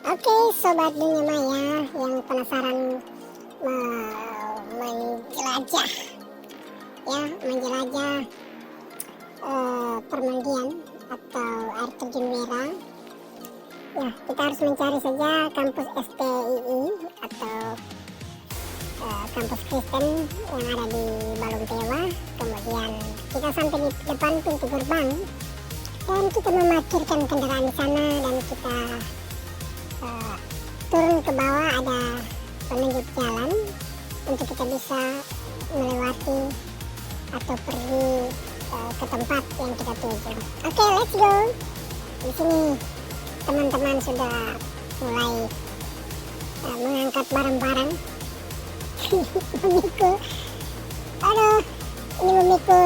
Oke, sobat dunia maya yang penasaran menjelajah, permandian atau air terjun Wera. Ya, kita harus mencari saja kampus STII atau kampus Kristen yang ada di Balong Tewa. Kemudian kita sampai di depan pintu gerbang dan kita memarkirkan kendaraan di sana dan kita turun ke bawah. Ada penunjuk jalan untuk kita bisa melewati atau pergi ke tempat yang kita tuju. Oke, let's go. Di sini teman-teman sudah mulai mengangkat barang-barang. Memikul, ini memikul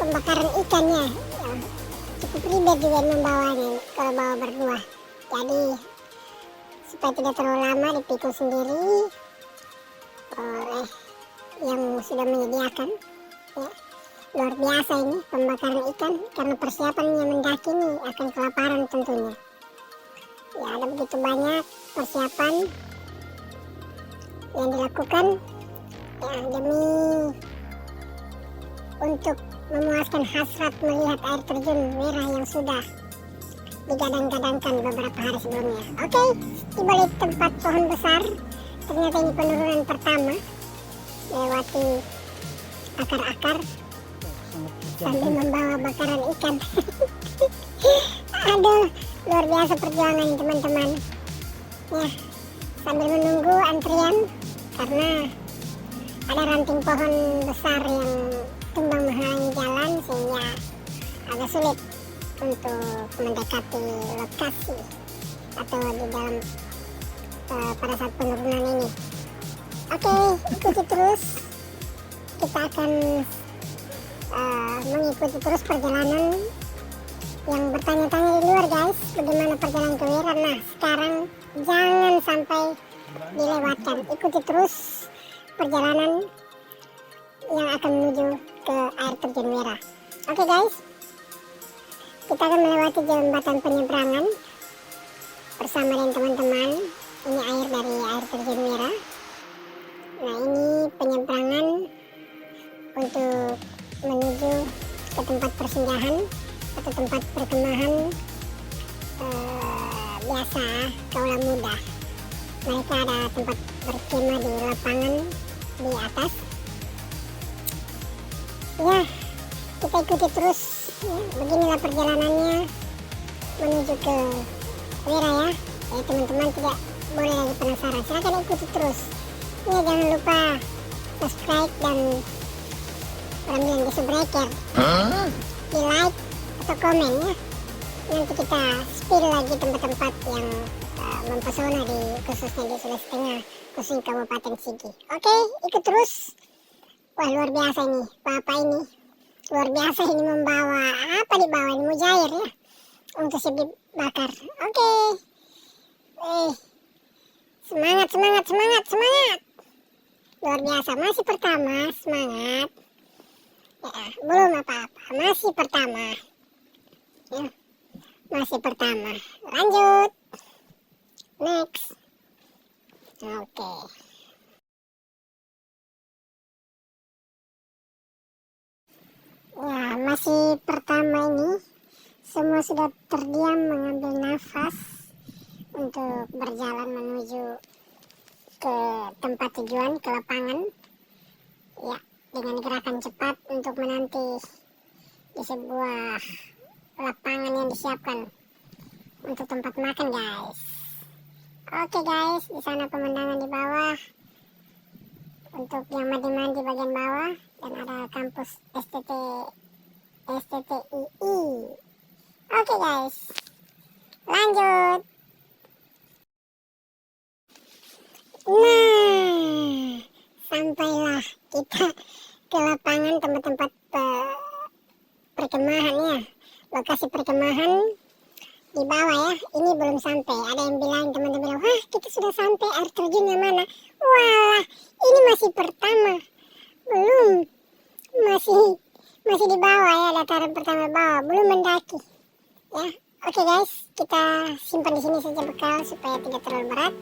pembakaran ikannya. Cukup ribet juga membawanya kalau bawa berdua. Jadi supaya tidak terlalu lama dipikul sendiri oleh yang sudah menyediakan. Ya, luar biasa ini pembakaran ikan karena persiapannya mendaki ini akan kelaparan tentunya. Ya, ada begitu banyak persiapan yang dilakukan ya, demi untuk memuaskan hasrat melihat air terjun Wera yang sudah digadang-gadangkan beberapa hari sebelumnya. Oke, di balik tempat pohon besar, ternyata ini penurunan pertama melewati akar-akar sambil membawa bakaran ikan. Aduh, luar biasa perjuangan teman-teman. Ya, sambil menunggu antrian karena ada ranting pohon besar yang tumbang menghalangi jalan sehingga agak sulit untuk mendekati lokasi atau di dalam pada saat penurunan ini. Oke, ikuti terus. Kita akan mengikuti terus perjalanan. Yang bertanya-tanya di luar guys, bagaimana perjalanan ke Wera? Nah, sekarang jangan sampai dilewatkan. Ikuti terus perjalanan yang akan menuju ke air terjun Wera. Oke guys, kita akan melewati jembatan penyeberangan bersama dengan teman-teman. Ini air dari air terjun Wera. Nah, ini penyeberangan untuk menuju ke tempat persinggahan atau tempat perkemahan biasa kaula muda. Mereka ada tempat berkemah di lapangan di atas. Ya, kita ikuti terus ya, beginilah perjalanannya menuju ke Wera ya. Jadi teman-teman tidak boleh lagi penasaran, silahkan ikuti terus ya. Jangan lupa subscribe dan di subscriber, di like atau komen ya. Nanti kita spill lagi tempat-tempat yang mempesona khususnya di Sulawesi Tengah, khususnya Kabupaten Sigi. Oke, ikut terus. Wah, luar biasa ini, Bapak ini luar biasa ini membawa apa, dibawa ini mujair ya untuk siap dibakar. Oke, semangat luar biasa. Masih pertama, semangat ya, belum apa-apa, masih pertama ya, masih pertama. Lanjut, next. Oke. Ya, masih pertama ini semua sudah terdiam mengambil nafas untuk berjalan menuju ke tempat tujuan, ke lapangan ya, dengan gerakan cepat untuk menanti di sebuah lapangan yang disiapkan untuk tempat makan guys. Oke guys, di sana pemandangan di bawah untuk yang mandi-mandi bagian bawah, dan ada kampus STTII. Oke guys, lanjut. Nah, sampailah kita ke lapangan tempat-tempat perkemahan ya, lokasi perkemahan di bawah ya. Ini belum sampai. Ada yang bilang, teman-teman bilang, wah kita sudah sampai, air terjunnya mana? Wah, ini masih pertama, belum, masih di bawah ya, dataran pertama bawah, belum mendaki ya. Oke guys, kita simpan di sini saja bekal supaya tidak terlalu berat.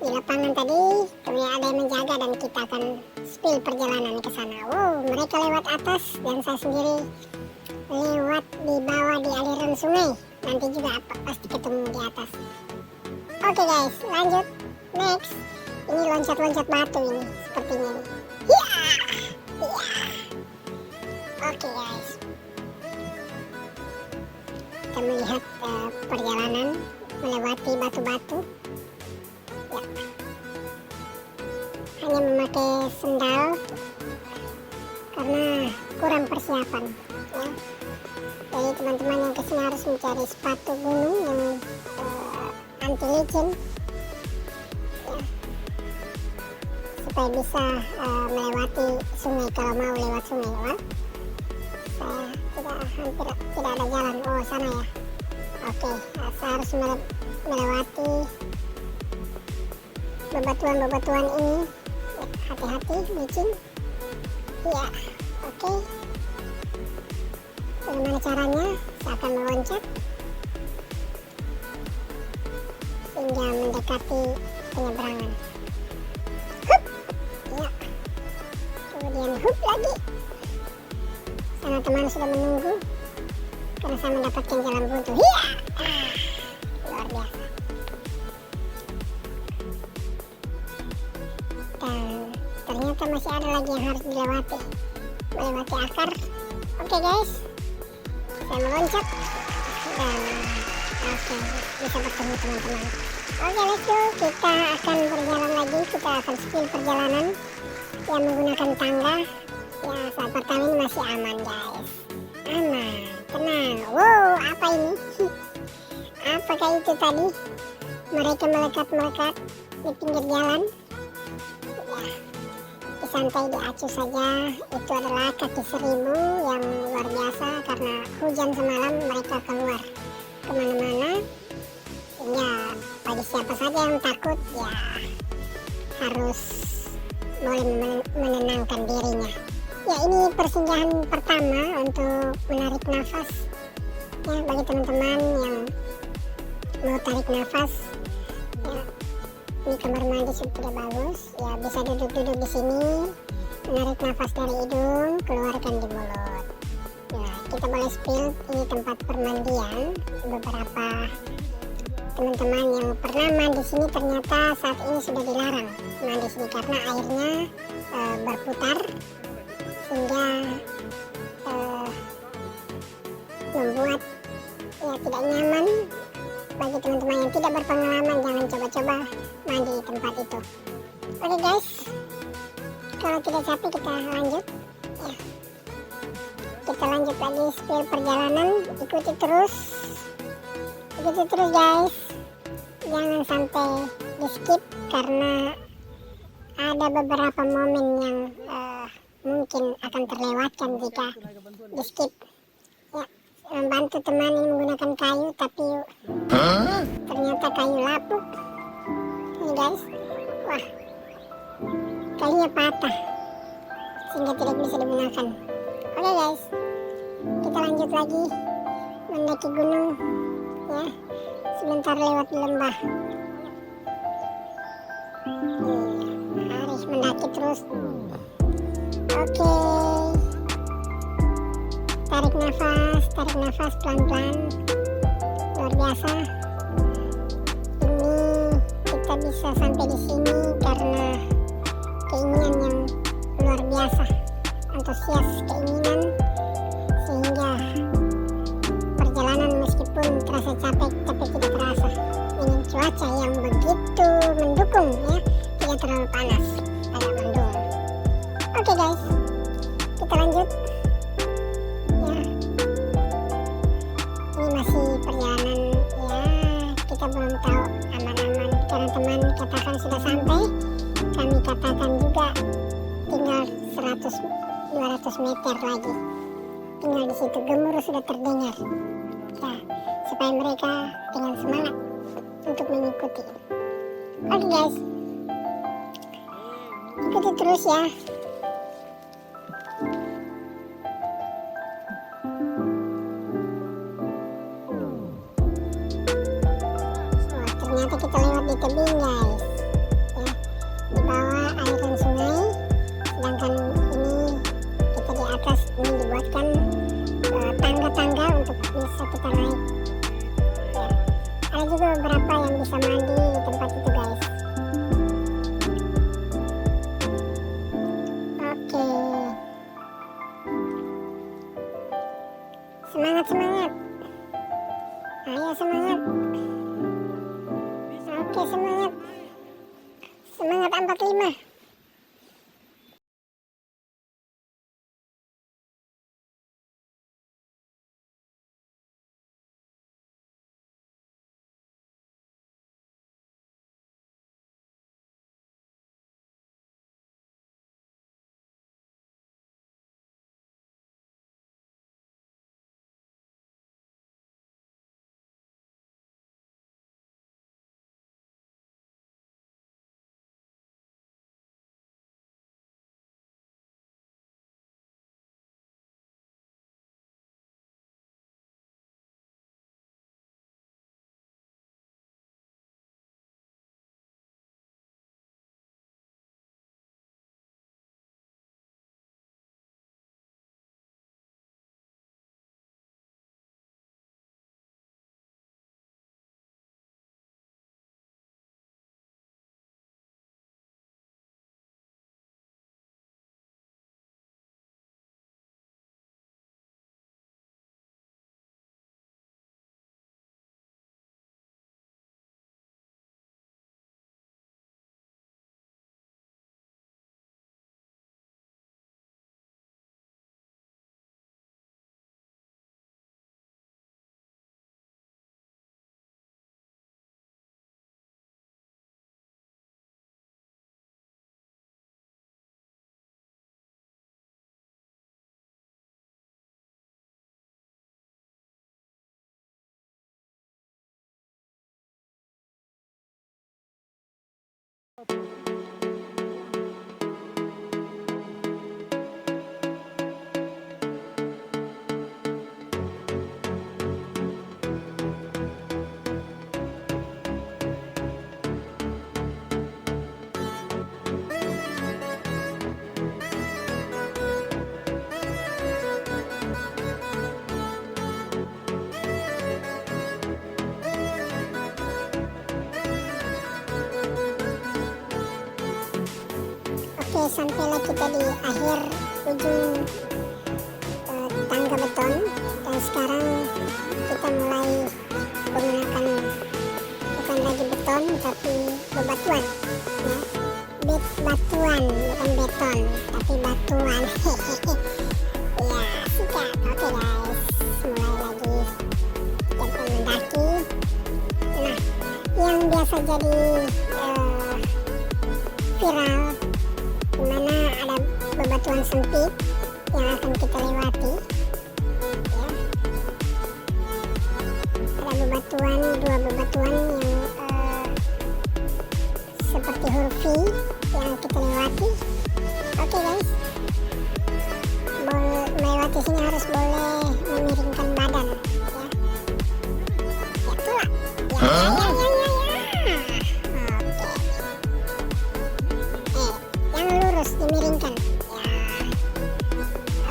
Di lapangan tadi kemudian ada yang menjaga dan kita akan spill perjalanan ke sana. Wow, mereka lewat atas dan saya sendiri lewat di bawah di aliran sungai. Nanti juga pasti ketemu di atas. Oke guys, lanjut. Next, ini loncat-loncat batu ini sepertinya nih. Ya, ya. Oke guys, kita melihat perjalanan melewati batu-batu. Ya. Hanya memakai sendal karena kurang persiapan. Ya. Jadi teman-teman yang kesini harus mencari sepatu gunung yang anti licin, ya, supaya bisa melewati sungai kalau mau lewat sungai. Wah, saya hampir tidak ada jalan. Oh, sana ya. Oke, saya harus melewati bebatuan-bebatuan ini. Ya, hati-hati licin. Ya, oke. Bagaimana caranya? Saya akan meloncat hingga mendekati penyeberangan. Hup, ya. Kemudian hup lagi. Sana teman sudah menunggu karena saya mendapatkan jalan buntu. Hiya! Luar biasa. Dan ternyata masih ada lagi yang harus dilewati. Melewati akar. Oke guys, saya meloncat dan oke, bisa bertemu teman-teman. Oke, let's go. Kita akan berjalan lagi. Kita akan spill perjalanan yang menggunakan tangga. Ya, saat pertama ini masih aman guys. Aman, tenang. Wow, apa ini? Apakah itu tadi? Mereka melekat-melekat di pinggir jalan. Ya, santai diacu saja. Itu adalah kaki seribu yang luar biasa karena hujan semalam mereka keluar kemana-mana. Ya, bagi siapa saja yang takut ya harus boleh menenangkan dirinya. Ya, ini persinggahan pertama untuk menarik nafas. Ya, bagi teman-teman yang mau tarik nafas, ya, ini kamar mandi sudah bagus. Ya, bisa duduk-duduk di sini, menarik nafas dari hidung, keluarkan di mulut. Ya, kita boleh spill. Ini tempat permandian. Beberapa teman-teman yang pernah mandi sini ternyata saat ini sudah dilarang mandi sini karena airnya berputar sehingga membuat ya tidak nyaman. Bagi teman-teman yang tidak berpengalaman, jangan coba-coba mandi di tempat itu. Oke guys, kalau tidak capek kita lanjut ya. Kita lanjut lagi spill perjalanan. Ikuti terus guys, jangan sampai di skip karena ada beberapa momen yang mungkin akan terlewatkan jika di skip. Ya, membantu teman ini menggunakan kayu, tapi ternyata kayu lapuk ini guys. Wah, kayunya patah sehingga tidak bisa digunakan. Oke guys, kita lanjut lagi mendaki gunung ya, sebentar lewat lembah. Harus mendaki terus. Oke, tarik nafas pelan-pelan. Luar biasa. Ini kita bisa sampai di sini karena keinginan yang luar biasa, antusias keinginan, sehingga perjalanan meskipun terasa capek tapi tidak terasa dengan cuaca yang begitu mendukung ya, tidak terlalu panas, agak mendung. Oke guys, kita lanjut ya. Ini masih perjalanan ya, kita belum tahu aman-aman karena teman katakan sudah sampai, kami katakan juga tinggal 100-200 meter lagi. Tinggal di situ, gemuruh sudah terdengar ya, supaya mereka dengan semangat untuk mengikuti. Oke guys, ikuti terus ya. juga beberapa yang bisa mandi di tempat itu guys. Oke, semangat semangat, ayo semangat. Oke, semangat semangat 45. Oke, sampailah kita di akhir ujung tangga beton, dan sekarang kita mulai menggunakan bukan lagi beton tapi bebatuan ya. Batuan bukan beton tapi batuan. Ya sikat. Oke guys, mulai lagi kita mendaki. Nah, yang biasa jadi viral dimana ada bebatuan sempit yang akan kita lewati ya. Ada bebatuan, dua bebatuan yang seperti huruf V yang kita lewati. Oke guys, melewati sini harus boleh memiringkan badan ya. Ya itulah ya. Dimiringkan ya.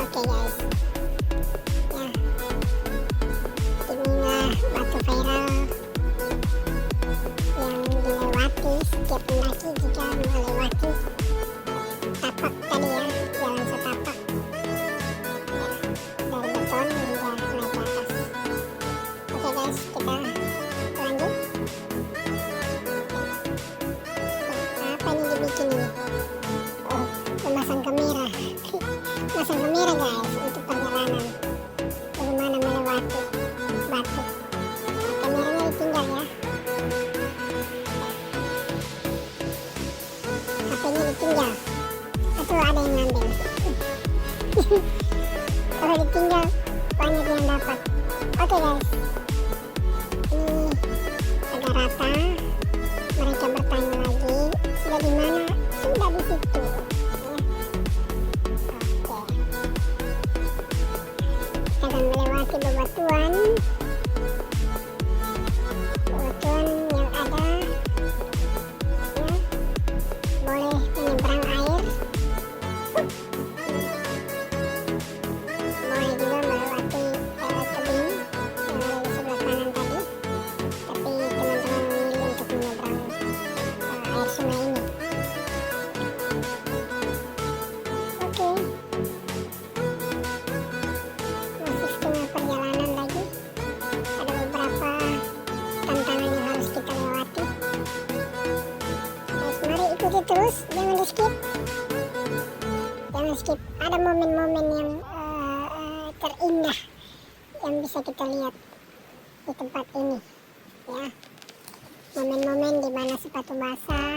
Oke guys ya, inilah batu viral yang dilewati setiap pendaki jika melewati tapak tadi ya, jalan setapak ya, dari beton hingga naik ke atas. Oke guys, kita lanjut. Apa ini dibikin ini? Memasang kamera masang kamera guys untuk perjalanan bagaimana melewati batu. Kameranya ditinggal ya, HP-nya ditinggal atau ada yang ngambil. Kalau ditinggal banyak yang dapat. Oke guys, ini agak rata. Mereka bertanya lagi sudah di mana, sudah ikuti terus, jangan di skip. Jangan skip, ada momen-momen yang terindah yang bisa kita lihat di tempat ini ya. Momen-momen di mana sepatu basah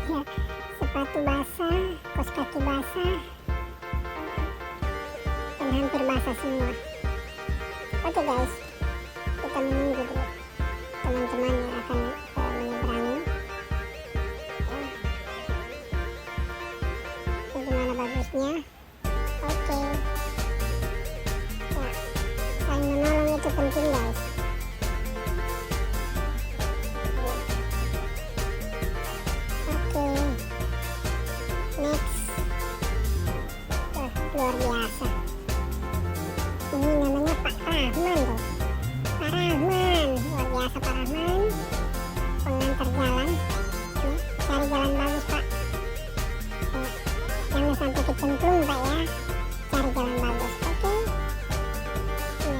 ya, sepatu basah, kaos kaki basah, dan hampir basah semua. Oke guys, kita menunggu dulu teman-teman yang akan menyeberangi ya. Bagaimana bagusnya. Oke ya, saling menolong itu penting guys. Oke, next. Luar biasa, ini namanya Pak Rahman tuh. Pak Rahman, luar biasa Pak Rahman, pengantar jalan ya. Cari jalan bagus Pak ya. Jangan sampai kecemplung Pak ya, cari jalan bagus. Oke ya.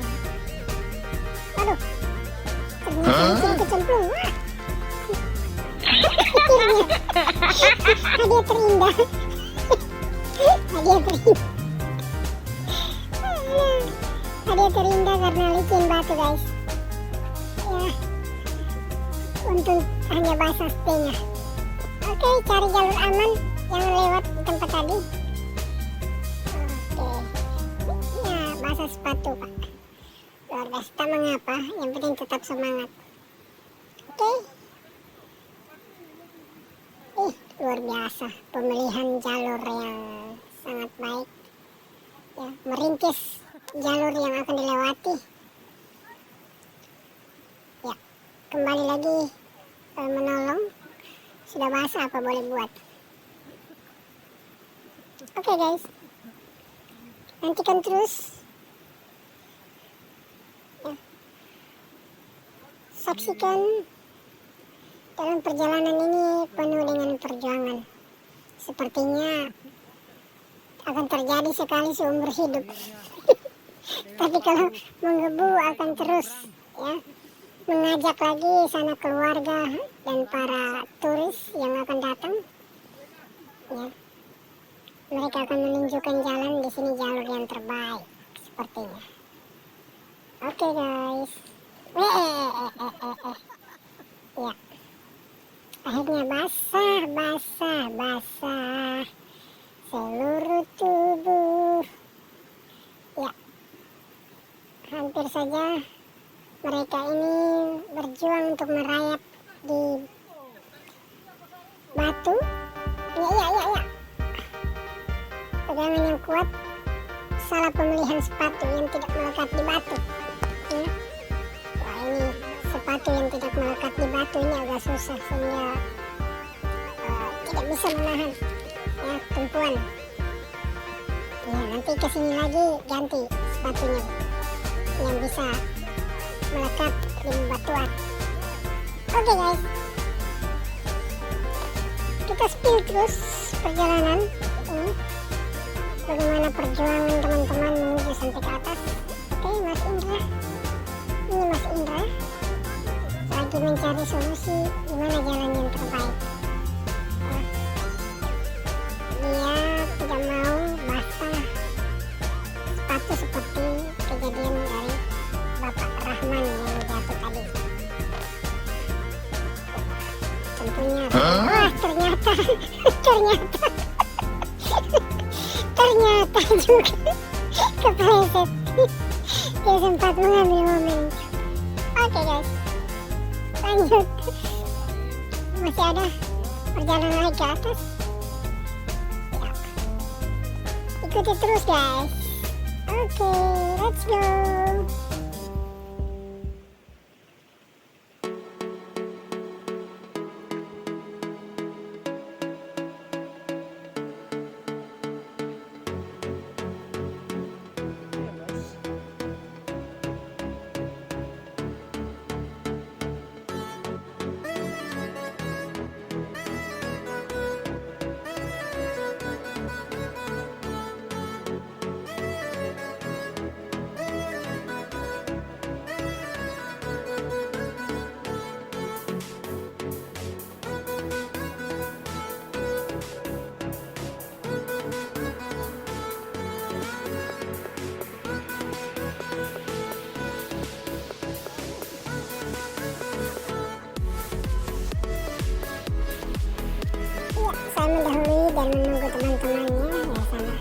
Waduh, ternyata kecemplung. Wah, hadiah terindah. Hadiah terindah karena licin batu guys ya, untung hanya basah stay-nya. Oke, cari jalur aman, jangan lewat tempat tadi. Oke ya, basah sepatu Pak, luar biasa. Tak mengapa, yang penting tetap semangat. Oke, luar biasa, pemilihan jalur yang sangat baik ya, merintis jalur yang akan dilewati ya. Kembali lagi menolong, sudah basah apa boleh buat. Oke guys, nantikan terus ya. Saksikan dalam perjalanan ini penuh dengan perjuangan. Sepertinya akan terjadi sekali seumur hidup. Tapi kalau menggebu akan terus ya, mengajak lagi sana keluarga dan para turis yang akan datang ya. Mereka akan menunjukkan jalan di sini, jalur yang terbaik sepertinya. Oke guys. Ya. Akhirnya basah seluruh tubuh ya. Hampir saja mereka ini berjuang untuk merayap di batu ya. Pegangan yang kuat, salah pemilihan sepatu yang tidak melekat di batu ya. Wah, ini sepatu yang tidak melekat di batu ini agak susah, sehingga tidak bisa menahan ya tumpuan ya. Nanti kesini lagi ganti sepatunya yang bisa melekat di batuan. Oke guys, kita spill terus perjalanan ini, bagaimana perjuangan teman-teman menuju sampai ke atas. Oke, Mas Indra, ini Mas Indra lagi mencari solusi gimana jalan yang terbaik. Dia tidak mau basah sepatu seperti kejadian dari Bapak Rahman yang jatuh tadi. Tentunya ternyata juga kepleset. Dia sempat mengambil momen. Oke guys, lanjut, masih ada perjalanan naik ke atas ya. Ikuti terus guys. Oke, let's go. dan menunggu teman-temannya ya sana.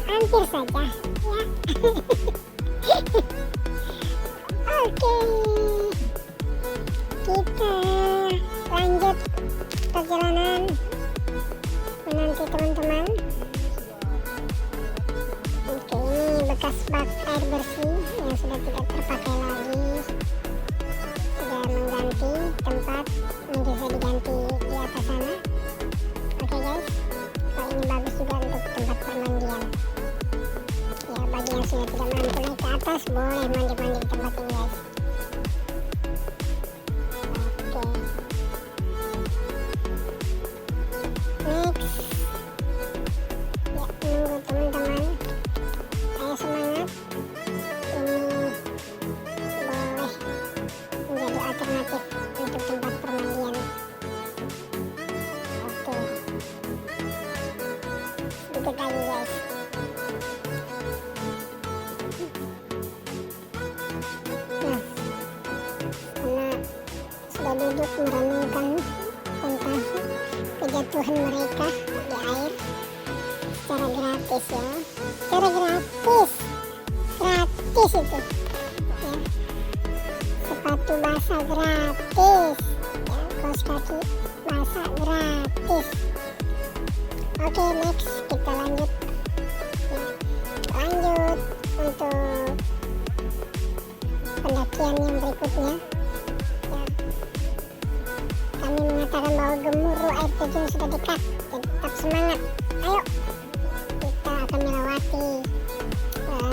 Hampir saja ya. Oke, kita lanjut perjalanan menanti teman-teman. Oke, ini bekas bak air bersih yang sudah tidak terpakai lagi, sudah mengganti tempat, ini bisa diganti di atas sana. Oke guys, kalau ini bagus juga untuk tempat permandian ya, bagi yang sudah tidak mampu naik ke atas boleh mandi-mandi di tempat ini guys. Oke, next ya, menunggu teman-teman, ayo semangat, ini boleh menjadi alternatif untuk tempat permandian. Oke, sedikit lagi guys. Nah, karena sudah duduk merenungkan tentang kejatuhan mereka di air secara gratis ya, secara gratis itu ya, sepatu basah gratis ya, kaos kaki basah gratis. Oke, next kita lanjut ya, lanjut untuk pendakian yang berikutnya ya. Kami mengatakan bahwa gemuruh air terjun sudah dekat, jadi tetap semangat, ayo kita akan melewati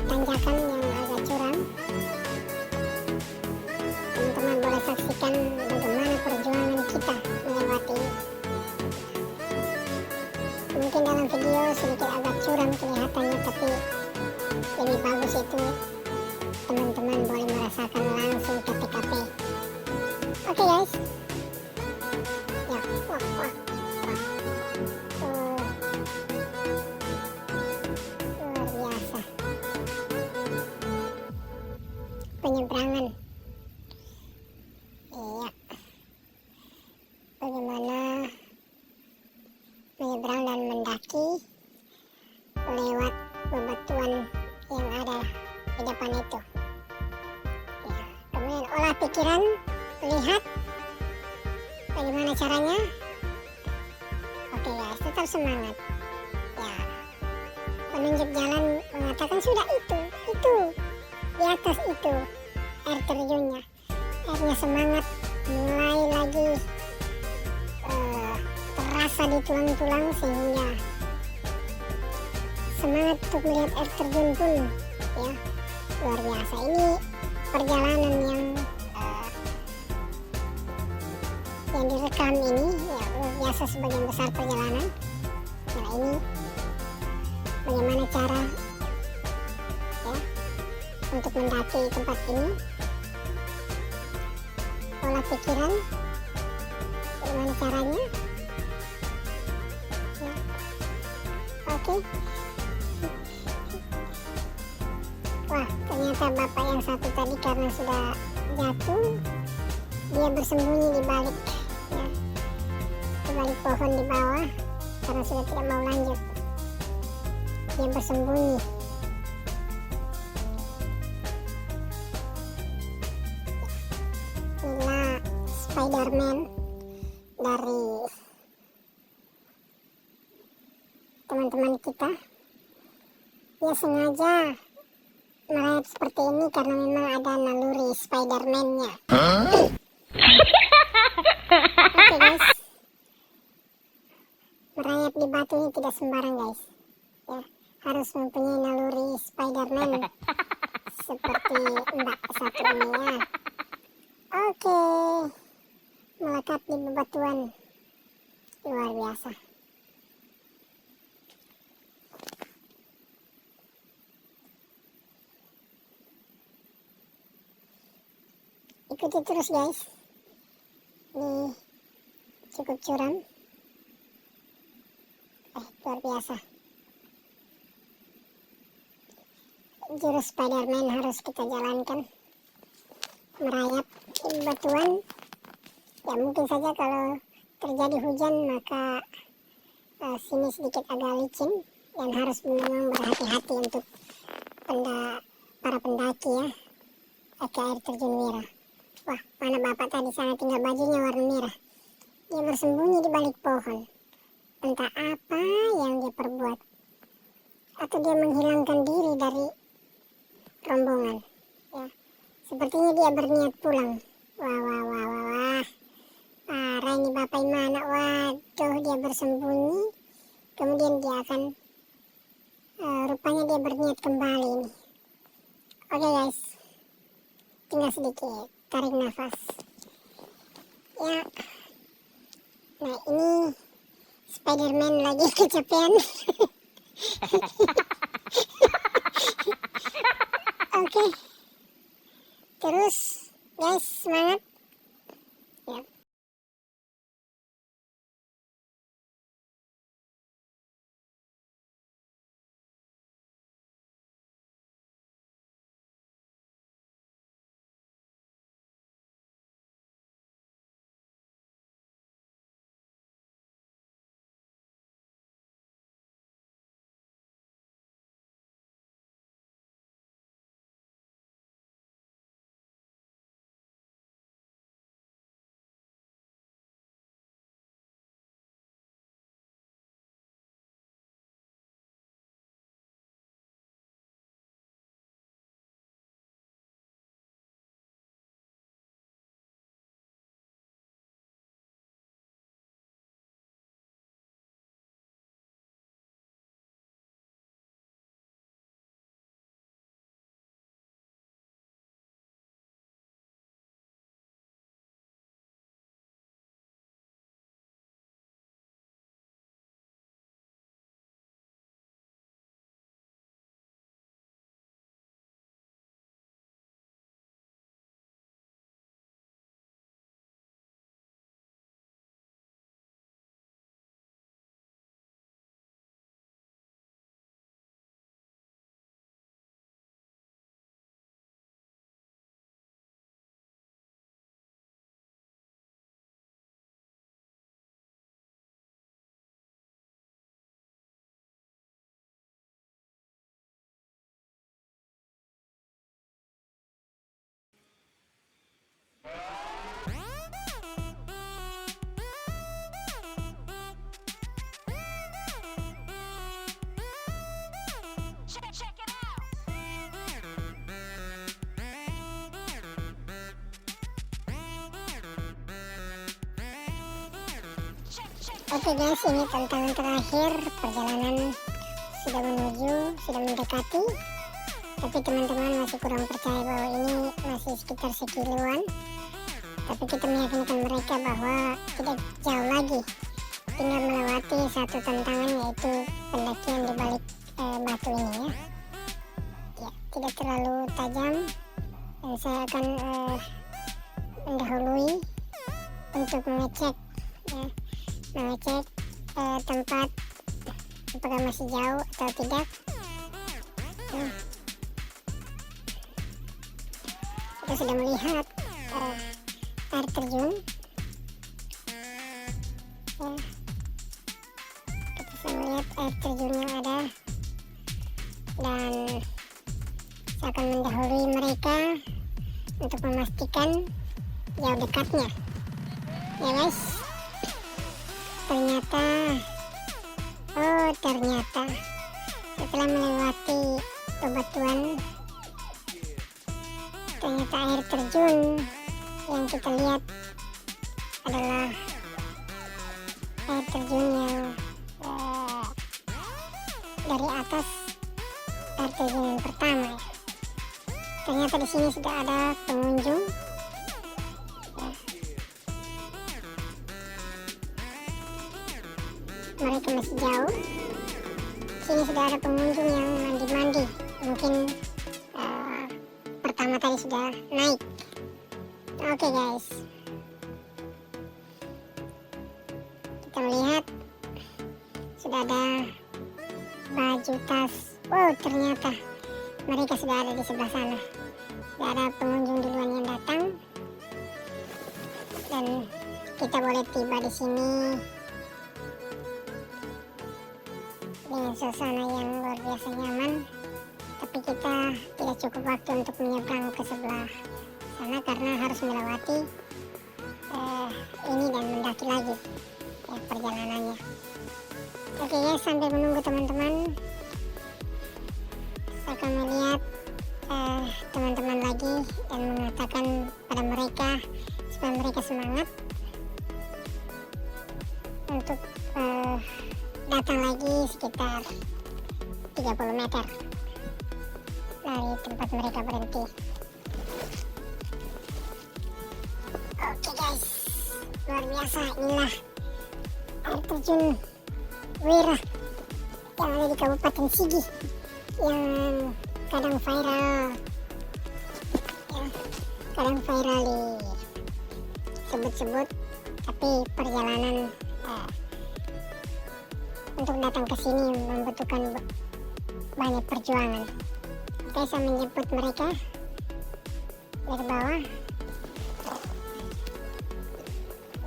tanjakan yang agak curam. Teman-teman boleh saksikan bagaimana perjuangan kita melewati. Mungkin dalam video sedikit agak curam kelihatannya, tapi lebih bagus itu teman-teman boleh merasakan langsung ke TKP. Oke guys ya, wah. Luar biasa penyeberangan. Iya, bagaimana menyeberang dan mendaki lewat bebatuan yang ada di depan itu ya. Kemudian olah pikiran, lihat bagaimana caranya. Oke guys, tetap semangat ya. Penunjuk jalan mengatakan sudah itu di atas itu air terjunnya. Akhirnya semangat mulai lagi terasa di tulang-tulang, sehingga semangat untuk melihat air terjun pun ya luar biasa. Ini perjalanan yang direkam ini ya luar biasa, sebagian besar perjalanan. Nah, ini bagaimana cara ya untuk mendaki tempat ini, olah pikiran bagaimana caranya ya. Oke. Wah, ternyata bapak yang satu tadi karena sudah jatuh, dia bersembunyi di balik ya, di balik pohon di bawah karena sudah tidak mau lanjut. Dia bersembunyi. Inilah Spiderman dari teman-teman kita. Dia sengaja merayap seperti ini karena memang ada naluri Spiderman-nya. Oke guys, merayap di batu ini tidak sembarang guys ya, harus mempunyai naluri Spiderman seperti mbak satu ini ya. Oke, melekat di bebatuan luar biasa. Ikuti terus guys, ini cukup curam, luar biasa. Jurus Spiderman harus kita jalankan merayap di batuan. Ya mungkin saja kalau terjadi hujan maka sini sedikit agak licin dan harus memang berhati-hati untuk para pendaki ya ke air terjun Wira. Wah, mana bapak tadi sana tinggal bajunya warna merah. Dia bersembunyi di balik pohon. Entah apa yang dia perbuat. Atau dia menghilangkan diri dari rombongan. Ya, sepertinya dia berniat pulang. Wah. Parah ini bapak mana. Waduh, dia bersembunyi. Kemudian dia akan rupanya dia berniat kembali ini. Oke guys, tinggal sedikit tarik nafas ya. Nah ini Spiderman lagi kecapean. Oke. Terus guys, semangat ya. Oke guys, ini tantangan terakhir. Perjalanan sudah mendekati, tapi teman-teman masih kurang percaya bahwa ini masih sekitar sekiloan. Tapi kita meyakinkan mereka bahwa tidak jauh lagi, tinggal melewati satu tantangan, yaitu pendakian di balik batu ini ya. Ya, tidak terlalu tajam dan saya akan mendahului untuk mengecek ya, tempat apakah masih jauh atau tidak. Nah, kita sudah melihat air terjun ya. Kita bisa melihat air terjun yang ada, dan saya akan mendahului mereka untuk memastikan jauh dekatnya ya guys. Ternyata setelah melewati bebatuan, ternyata air terjun yang kita lihat adalah air terjun yang dari atas air terjun yang pertama ya. Ternyata di sini sudah ada pengunjung ya. Mereka masih jauh. Sini sudah ada pengunjung yang mandi-mandi, mungkin pertama tadi sudah naik. Oke guys, kita melihat sudah ada baju tas. Ternyata mereka sudah ada di sebelah sana. Sudah ada pengunjung duluan yang datang. dan kita boleh tiba di sini dengan suasana yang luar biasa nyaman. Tapi kita tidak cukup waktu untuk menyeberang ke sebelah sana karena harus melewati ini dan mendaki lagi ya perjalanannya. Oke guys, sambil menunggu teman-teman, saya akan melihat teman-teman lagi dan mengatakan pada mereka supaya mereka semangat untuk datang lagi sekitar 30 meter dari tempat mereka berhenti. Oke guys, luar biasa, inilah air terjun Wira yang ada di Kabupaten Sigi yang kadang viral disebut-sebut, tapi perjalanan untuk datang ke sini membutuhkan banyak perjuangan. Oke, saya menjemput mereka dari bawah,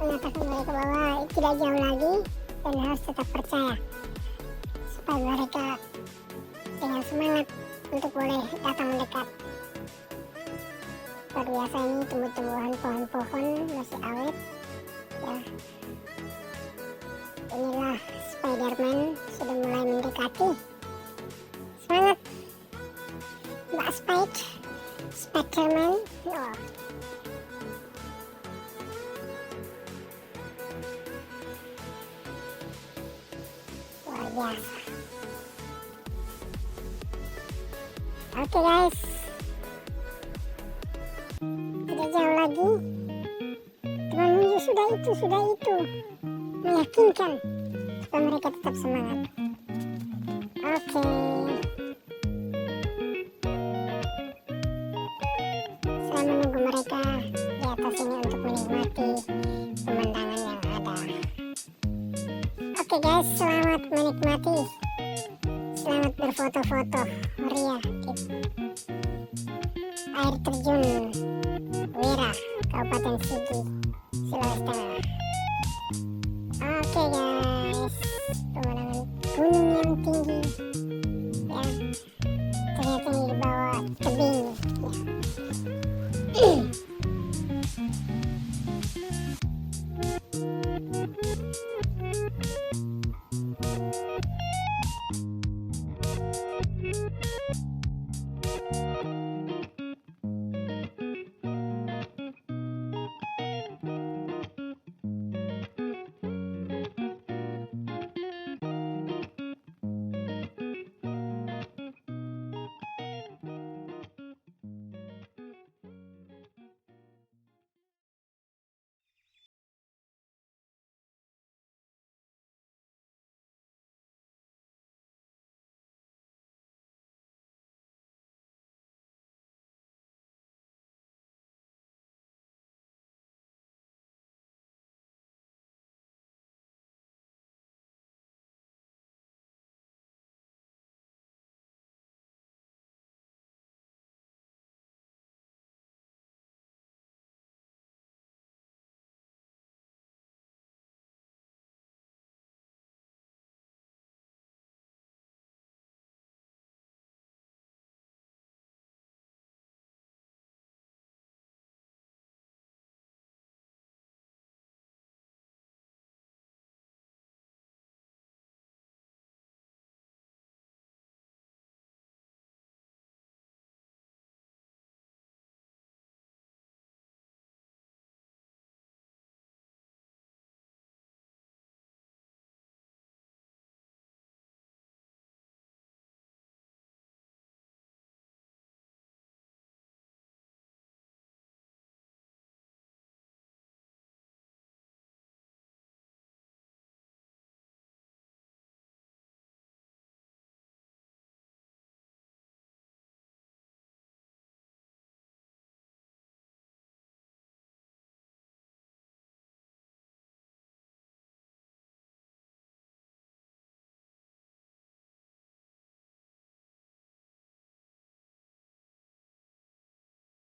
mengatakan mereka bahwa tidak jauh lagi dan harus tetap percaya supaya mereka dengan semangat untuk boleh datang mendekat. Luar biasa, ini tumbuh-tumbuhan pohon-pohon masih awet ya. Inilah Spiderman sudah mulai mendekati. Semangat Mbak Spiderman. Oh. Luar biasa. Oke guys, tidak jauh lagi, teman menuju sudah itu meyakinkan supaya mereka tetap semangat. Oke, saya menunggu mereka di atas ini untuk menikmati pemandangan yang ada. Oke guys, selamat menikmati, selamat berfoto-foto meriah di air terjun Wira, Kabupaten Sigi, Sulawesi Tengah. Oke guys, pemandangan gunung yang tinggi ya, ternyata di bawah tebing ya.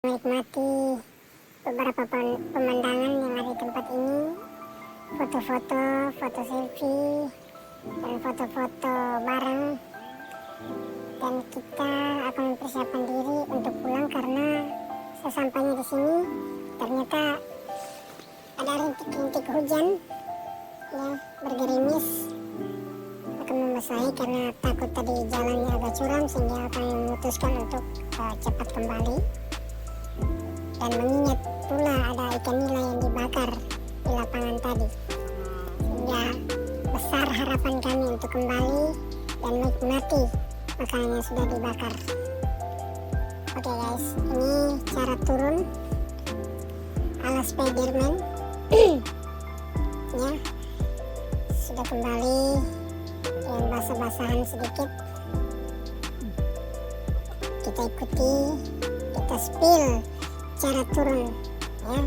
Menikmati beberapa pemandangan yang ada di tempat ini, foto-foto, foto selfie, dan foto-foto bareng. Dan kita akan mempersiapkan diri untuk pulang karena sesampainya di sini ternyata ada rintik-rintik hujan ya, bergerimis akan membasahi karena takut tadi jalannya agak curam sehingga akan memutuskan untuk cepat kembali. Dan mengingat pula ada ikan nila yang dibakar di lapangan tadi, sehingga besar harapan kami untuk kembali dan menikmati makanan yang sudah dibakar. Oke guys, ini cara turun ala Spiderman. Ya, sudah kembali dengan basah-basahan sedikit. Kita ikuti, kita spill cara turun ya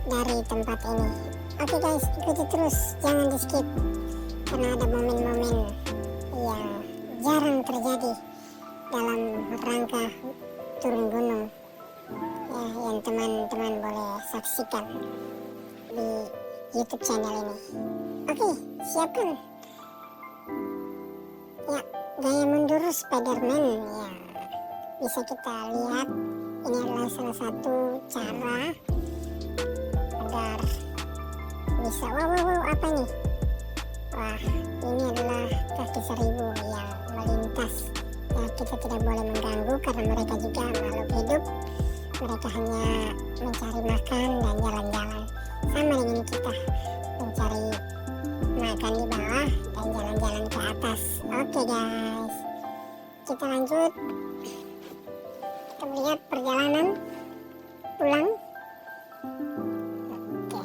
dari tempat ini. Oke guys, ikuti terus, jangan di skip karena ada momen-momen yang jarang terjadi dalam rangka turun gunung ya, yang teman-teman boleh saksikan di YouTube channel ini. Oke, siapkan ya gaya mundur Spiderman ya, bisa kita lihat ini adalah salah satu cara agar bisa wow apa nih, wah ini adalah kaki seribu yang melintas ya, kita tidak boleh mengganggu karena mereka juga makhluk hidup, mereka hanya mencari makan dan jalan-jalan sama dengan kita mencari makan di bawah dan jalan-jalan ke atas. Oke guys, kita lanjut, kita melihat perjalanan pulang. Oke,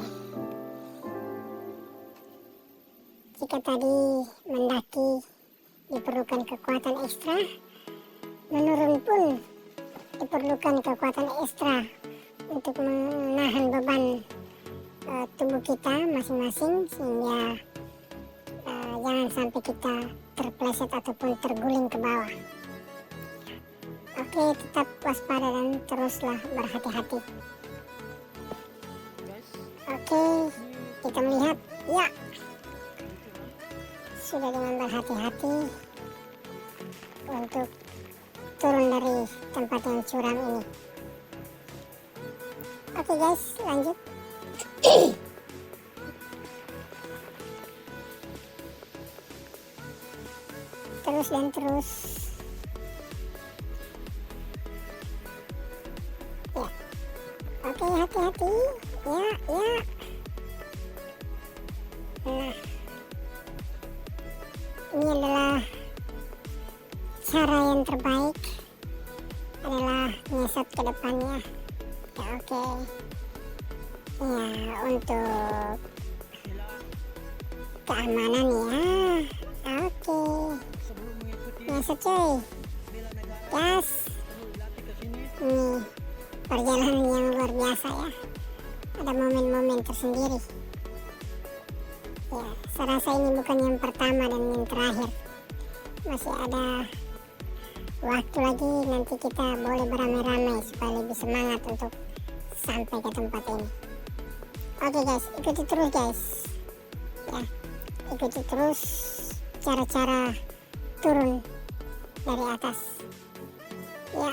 jika tadi mendaki diperlukan kekuatan ekstra, menurun pun diperlukan kekuatan ekstra untuk menahan beban tubuh kita masing-masing sehingga jangan sampai kita terpleset ataupun terguling ke bawah. Oke, tetap waspada dan teruslah berhati-hati. Oke, kita melihat ya sudah dengan berhati-hati untuk turun dari tempat yang curam ini. Oke guys, lanjut. Terus dan terus ya. Oke, hati-hati ya. Nah, ini adalah cara yang terbaik, adalah nyeset ke depannya ya. Oke ya, untuk keamanan ya. Oke, nyeset cuy, gas. Ini perjalanan yang luar biasa ya, ada momen-momen tersendiri ya. Saya rasa ini bukan yang pertama dan yang terakhir, masih ada waktu lagi, nanti kita boleh beramai-ramai supaya lebih semangat untuk sampai ke tempat ini. Oke guys, ikuti terus guys ya, ikuti terus cara-cara turun dari atas ya.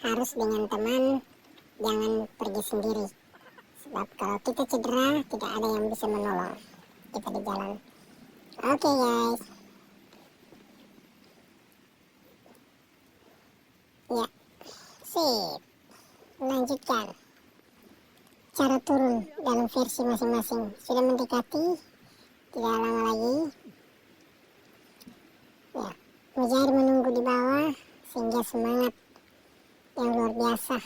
harus dengan teman, jangan pergi sendiri. Sebab kalau kita cedera, tidak ada yang bisa menolong kita di jalan. Oke guys. Ya, sip. Lanjutkan. Cara turun dalam versi masing-masing. Sudah mendekati, tidak lama lagi. Ya, Mujair menunggu di bawah sehingga semangat yang luar biasa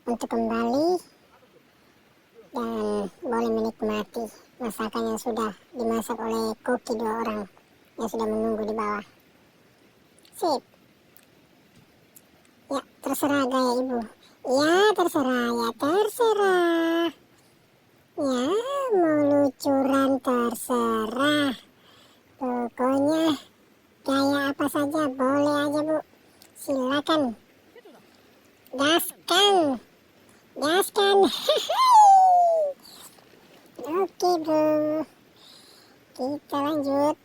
untuk kembali dan boleh menikmati masakan yang sudah dimasak oleh koki 2 orang yang sudah menunggu di bawah. Sip. Ya, terserah gaya ibu. Ya, terserah. Ya, terserah. Ya, mau lucuran terserah. Pokoknya gaya apa saja boleh aja, Bu. Silakan. Gaskan. Gaskan. Oke, Bro. Kita lanjut.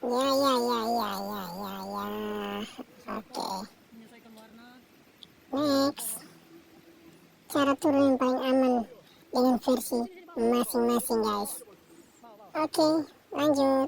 Ya. Oke. Next. Cara turun yang paling aman dengan versi masing-masing, guys. Oke, lanjut.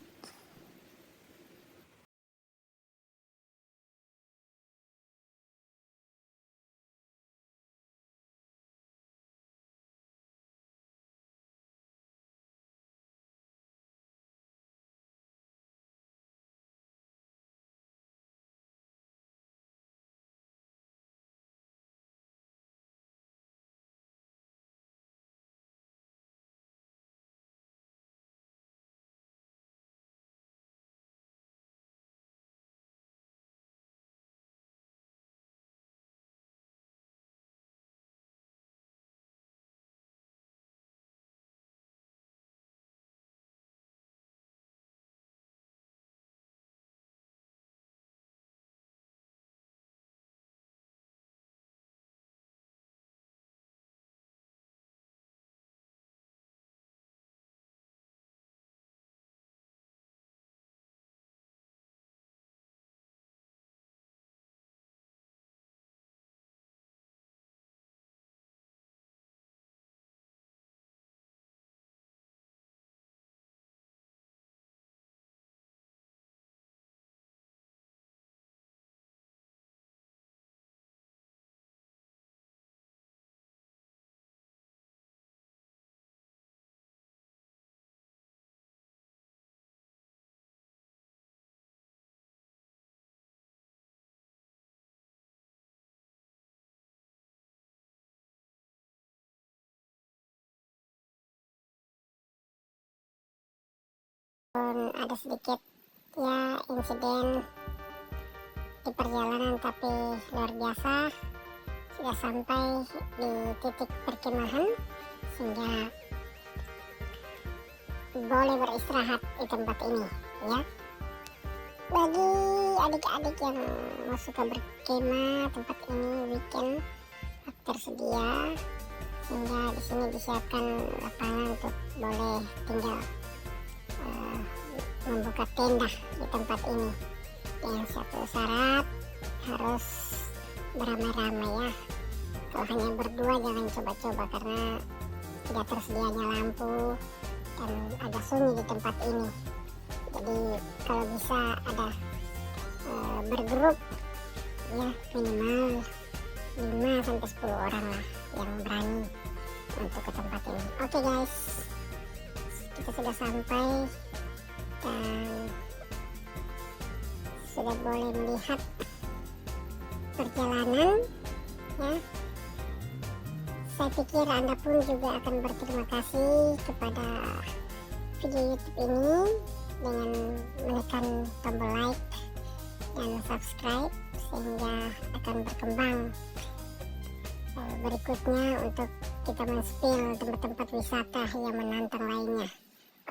Ada sedikit ya insiden di perjalanan, tapi luar biasa. Sudah sampai di titik perkemahan sehingga boleh beristirahat di tempat ini ya. Bagi adik-adik yang mau suka berkemah, tempat ini weekend tersedia, sehingga di sini disiapkan lapangan untuk boleh tinggal membuka tenda di tempat ini. Yang satu syarat harus beramai-ramai ya. Kalau hanya berdua jangan coba-coba karena tidak tersedianya lampu dan agak sunyi di tempat ini. Jadi kalau bisa ada bergrup ya, minimal 5-10 orang lah yang berani untuk ke tempat ini. Oke guys, kita sudah sampai dan sudah boleh melihat perjalanan ya. Saya pikir Anda pun juga akan berterima kasih kepada video YouTube ini dengan menekan tombol like dan subscribe, sehingga akan berkembang berikutnya untuk kita men-spill tempat-tempat wisata yang menantang lainnya.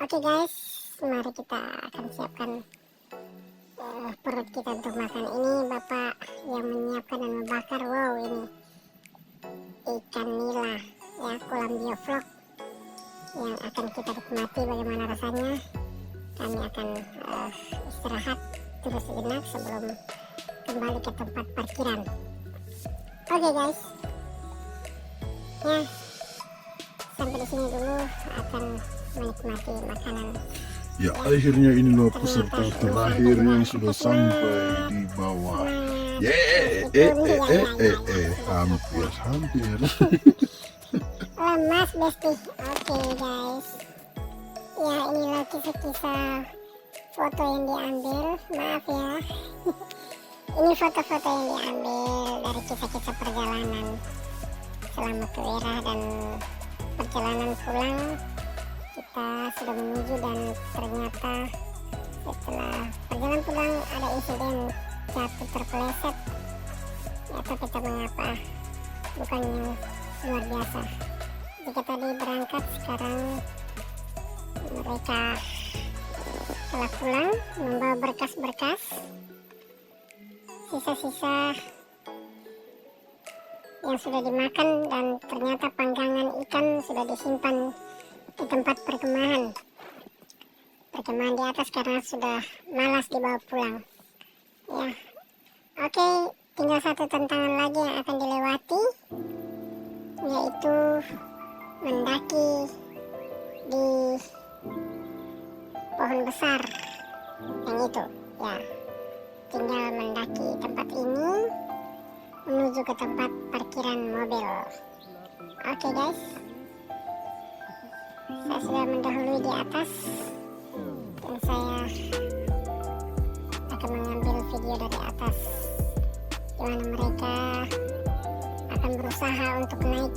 Oke guys, mari kita akan siapkan perut kita untuk makan. Ini bapak yang menyiapkan dan membakar. Wow, ini ikan nila ya, kolam biovlog yang akan kita nikmati bagaimana rasanya. Kami akan istirahat terus sejenak sebelum kembali ke tempat parkiran. Oke guys, ya sampai di sini dulu akan menikmati makanan. Ya, akhirnya inilah peserta terakhir yang sudah sampai di bawah. Hampir. Lemas besti. Oke guys, ya inilah kisah-kisah foto yang diambil. Maaf ya, ini foto-foto yang diambil dari kisah-kisah perjalanan selama ke Wera, dan perjalanan pulang kita sudah menuju, dan ternyata setelah perjalanan pulang ada insiden jatuh terpeleset. Ya tapi tak mengapa, bukan yang luar biasa. Jika tadi berangkat, sekarang mereka telah pulang membawa berkas-berkas, sisa-sisa yang sudah dimakan, dan ternyata panggangan ikan sudah disimpan di tempat perkemahan di atas karena sudah malas dibawa pulang. Ya, oke, tinggal satu tantangan lagi yang akan dilewati, yaitu mendaki di pohon besar yang itu. Ya, tinggal mendaki tempat ini menuju ke tempat parkiran mobil. Oke guys, saya sudah mendahului di atas, dan saya akan mengambil video dari atas di mana mereka akan berusaha untuk naik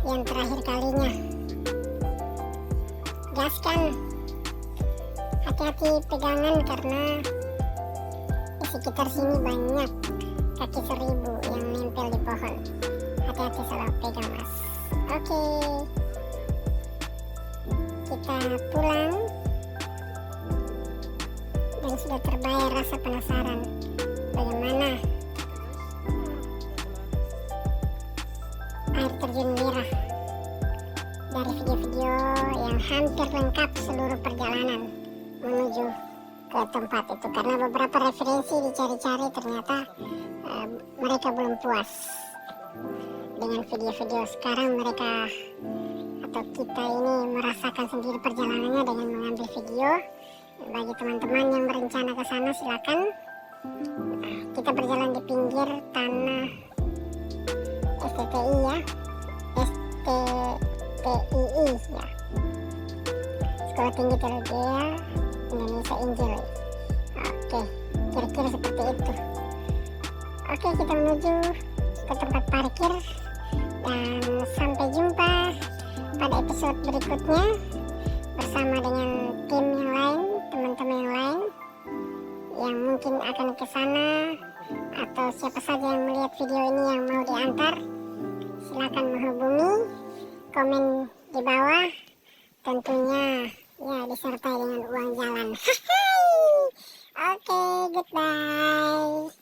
yang terakhir kalinya. Gaskan, hati-hati pegangan karena di sekitar sini banyak kaki 1000 yang nempel di pohon. Hati-hati salah pegang mas. Oke, kita pulang dan sudah terbayar rasa penasaran bagaimana air terjun Wera dari video-video yang hampir lengkap seluruh perjalanan menuju ke tempat itu, karena beberapa referensi dicari-cari ternyata mereka belum puas dengan video-video. Sekarang mereka atau kita ini merasakan sendiri perjalanannya dengan mengambil video. Bagi teman-teman yang berencana ke sana silakan. Kita berjalan di pinggir tanah STTI ya, STTII ya, Sekolah Tinggi Teologi Indonesia Injil. Oke, kira-kira seperti itu. Oke, kita menuju ke tempat parkir, dan sampai jumpa pada episode berikutnya bersama dengan tim yang lain, teman-teman yang lain yang mungkin akan ke sana, atau siapa saja yang melihat video ini yang mau diantar, silakan menghubungi, komen di bawah, tentunya ya disertai dengan uang jalan. Oke, goodbye.